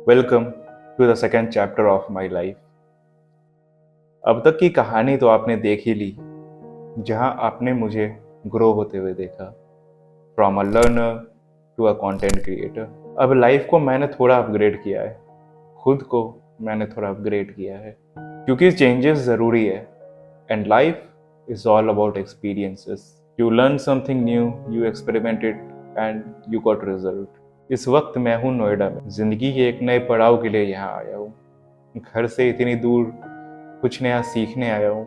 Welcome to the second chapter of my life. अब तक की कहानी तो आपने देख ही ली, जहां आपने मुझे ग्रो होते हुए देखा, from a learner to a content creator. अब लाइफ को मैंने थोड़ा अपग्रेड किया है, खुद को मैंने थोड़ा अपग्रेड किया है, क्योंकि चेंजेस ज़रूरी है। And life is all about experiences. You learn something new, you experimented and you got result. इस वक्त मैं हूँ नोएडा में, जिंदगी के एक नए पड़ाव के लिए यहाँ आया हूँ। घर से इतनी दूर कुछ नया सीखने आया हूँ,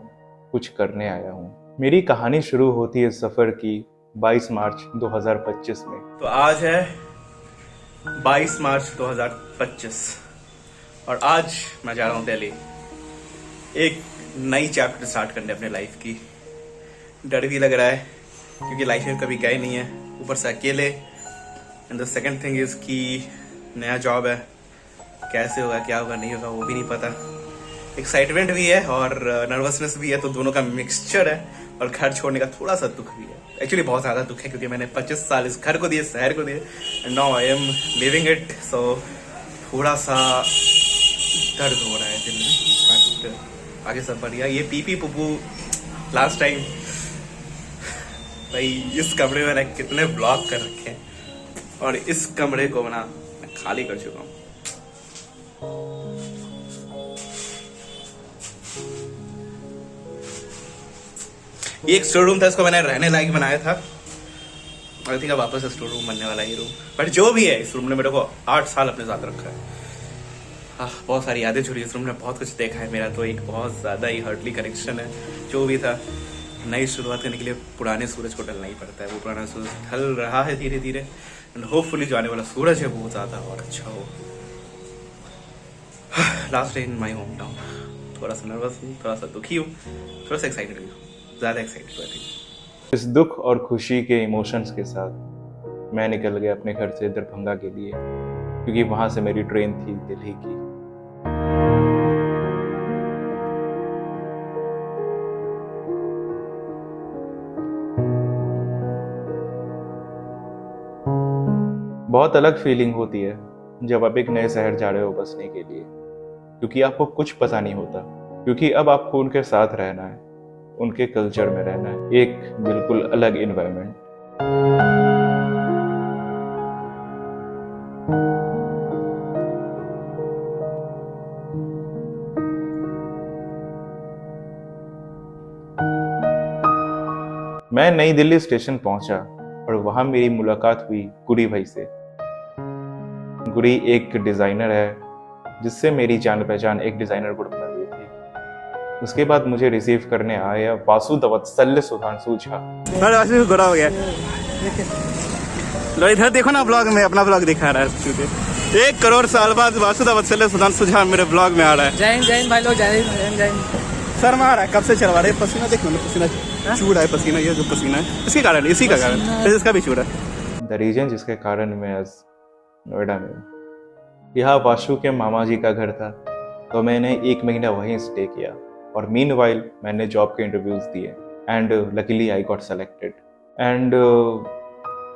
कुछ करने आया हूँ। मेरी कहानी शुरू होती है सफ़र की 22 मार्च 2025 में। तो आज है 22 मार्च 2025 और आज मैं जा रहा हूँ दिल्ली, एक नई चैप्टर स्टार्ट करने अपने लाइफ की। डर भी लग रहा है क्योंकि लाइफ में कभी गए नहीं है, ऊपर से अकेले। And the second thing is कि नया जॉब है, कैसे होगा क्या होगा नहीं होगा वो भी नहीं पता। एक्साइटमेंट भी है और नर्वसनेस भी है, तो दोनों का मिक्सचर है। और घर छोड़ने का थोड़ा सा दुख भी है, एक्चुअली बहुत ज़्यादा दुख है, क्योंकि मैंने 25 साल इस घर को दिए, शहर को दिए, and now I am living it. So थोड़ा सा दर्द हो रहा है दिल में, बट आगे सब बढ़िया। ये पीपी पुप्पू लास्ट टाइम भाई, इस कमरे में ना कितने ब्लॉक कर रखे हैं, और इस कमरे को ना मैं खाली कर चुका हूँ। ये एक स्टोर रूम था, इसको मैंने रहने लायक बनाया था। आई थिंक अब वापस स्टोर रूम बनने वाला ये रूम, बट जो भी है, इस रूम ने मेरे को 8 साल अपने साथ रखा है। बहुत सारी यादें जुड़ी इस रूम ने, बहुत कुछ देखा है मेरा, तो एक बहुत ज़्यादा ही हर्टली कनेक्शन है। जो भी था, नई शुरुआत करने के लिए पुराने सूरज को ढलना ही पड़ता है। वो पुराना सूरज ढल रहा है धीरे धीरे, एंड होपफुली जो आने वाला सूरज है वो ज़्यादा और अच्छा हो। Last day in my home town, थोड़ा सा नर्वस हूँ, थोड़ा सा दुखी हूँ, थोड़ा सा एक्साइटेड भी हूँ, ज़्यादा एक्साइटेड आई थिंक। इस दुख और खुशी के इमोशंस के साथ मैं निकल गया अपने घर से दरभंगा के लिए, क्योंकि वहां से मेरी ट्रेन थी दिल्ली की। बहुत अलग फीलिंग होती है जब आप एक नए शहर जा रहे हो बसने के लिए, क्योंकि आपको कुछ पता नहीं होता, क्योंकि अब आपको उनके साथ रहना है, उनके कल्चर में रहना है, एक बिल्कुल अलग इन्वायरमेंट। मैं नई दिल्ली स्टेशन पहुंचा और वहां मेरी मुलाकात हुई गुरी भाई से। गुरी एक डिज़ाइनर है जिससे मेरी जान पहचान एक डिज़ाइनर ग्रुप में हुई थी। उसके बाद मुझे रिसीव करने आया वासुदेवत्सल सुधांशु झा। गोरा हो गया। लो इधर देखो ना, ब्लॉग में अपना ब्लॉग दिखा रहा है। 1 करोड़ साल बाद वासुदेवत्सल सुधांशु झा मेरे ब्लॉग में आ रहा है। जय हिंद भाई लोग, जय हिंद जय हिंद। सर मार रहा है, कब से चलवा रहे, पसीना देखो ना, पसीना चूड़ रहा है, पसीना, ये जो पसीना है इसके कारण, इसी का कारण, इसका भी चूड़ है। द रीजन जिसके कारण मैं आज नोएडा में हूँ। यहाँ वाशु के मामा जी का घर था, तो मैंने 1 महीना वहीं स्टे किया, और मीनवाइल मैंने जॉब के इंटरव्यूज दिए, and luckily I got selected. And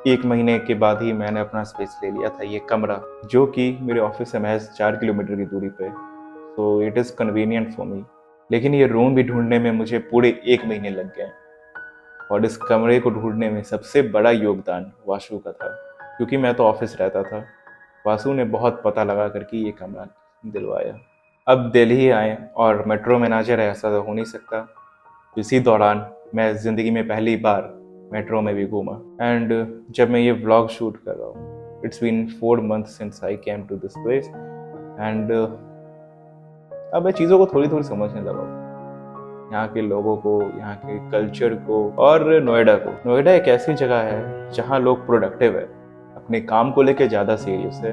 1 महीने के बाद ही मैंने अपना स्पेस ले लिया था, ये कमरा, जो कि मेरे ऑफिस से महज 4 किलोमीटर की दूरी पे, so it is convenient for me. लेकिन ये रूम भी ढूंढने में मुझे पूरे 1 महीने लग गए, और इस कमरे को ढूंढने में सबसे बड़ा योगदान वासु का था, क्योंकि मैं तो ऑफिस रहता था। वासु ने बहुत पता लगा करके ये कमरा दिलवाया। अब दिल्ली आए और मेट्रो मैनेजर है, ऐसा तो हो नहीं सकता। इसी दौरान मैं ज़िंदगी में पहली बार मेट्रो में भी घूमा। एंड जब मैं ये व्लॉग शूट कर रहा हूँ, it's been 4 months since I came to this place, and अब मैं चीज़ों को थोड़ी थोड़ी समझने लगा हूँ, यहाँ के लोगों को, यहाँ के कल्चर को, और नोएडा को। नोएडा एक ऐसी जगह है जहाँ लोग प्रोडक्टिव है, अपने काम को लेके ज़्यादा सीरियस है,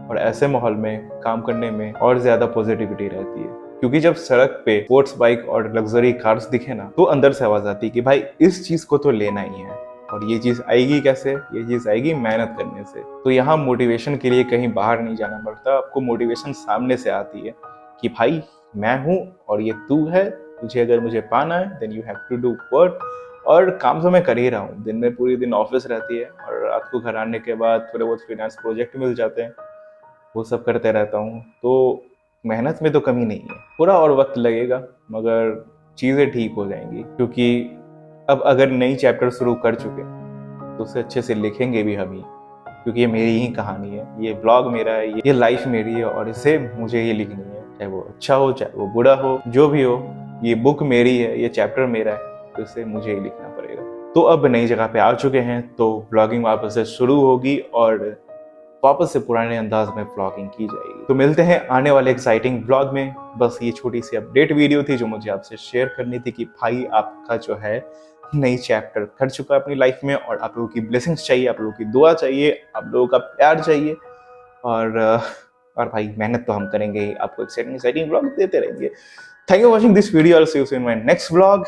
और ऐसे माहौल में काम करने में और ज़्यादा पॉजिटिविटी रहती है। क्योंकि जब सड़क पे स्पोर्ट्स बाइक और लग्जरी कार्स दिखे ना, तो अंदर से आवाज़ आती है कि भाई इस चीज़ को तो लेना ही है, और ये चीज़ आएगी कैसे? ये चीज़ आएगी मेहनत करने से। तो यहाँ मोटिवेशन के लिए कहीं बाहर नहीं जाना पड़ता, आपको मोटिवेशन सामने से आती है कि भाई मैं हूँ और ये तू है, तुझे अगर मुझे पाना है then you have to do work. और काम तो मैं कर ही रहा हूँ, दिन में पूरी दिन ऑफिस रहती है, और रात को घर आने के बाद थोड़े बहुत फ्रीलांस प्रोजेक्ट मिल जाते हैं, वो सब करते रहता हूँ। तो मेहनत में तो कमी नहीं है, थोड़ा और वक्त लगेगा मगर चीज़ें ठीक हो जाएंगी, क्योंकि अब अगर नई चैप्टर शुरू कर चुके तो उसे अच्छे से लिखेंगे भी हम ही, क्योंकि ये मेरी ही कहानी है, ये ब्लॉग मेरा है, ये लाइफ मेरी है और इसे मुझे ही लिखनी है, चाहे वो अच्छा हो चाहे वो बुरा हो, जो भी हो, ये बुक मेरी है, ये चैप्टर मेरा है, तो इसे मुझे ही लिखना पड़ेगा। तो अब नई जगह पे आ चुके हैं, तो ब्लॉगिंग वापस से शुरू होगी और वापस से पुराने अंदाज में ब्लॉगिंग की जाएगी। तो मिलते हैं आने वाले एक्साइटिंग ब्लॉग में। बस ये छोटी सी अपडेट वीडियो थी जो मुझे आपसे शेयर करनी थी कि भाई आपका जो है नई चैप्टर कर चुका है अपनी लाइफ में, और आप लोगों की ब्लेसिंग्स चाहिए, आप लोगों की दुआ चाहिए, आप लोगों का प्यार चाहिए, और भाई मेहनत तो हम करेंगे ही, आपको एक्साइटिंग ब्लॉग देते रहेंगे। Thank you for watching this video. I will see you in my next blog.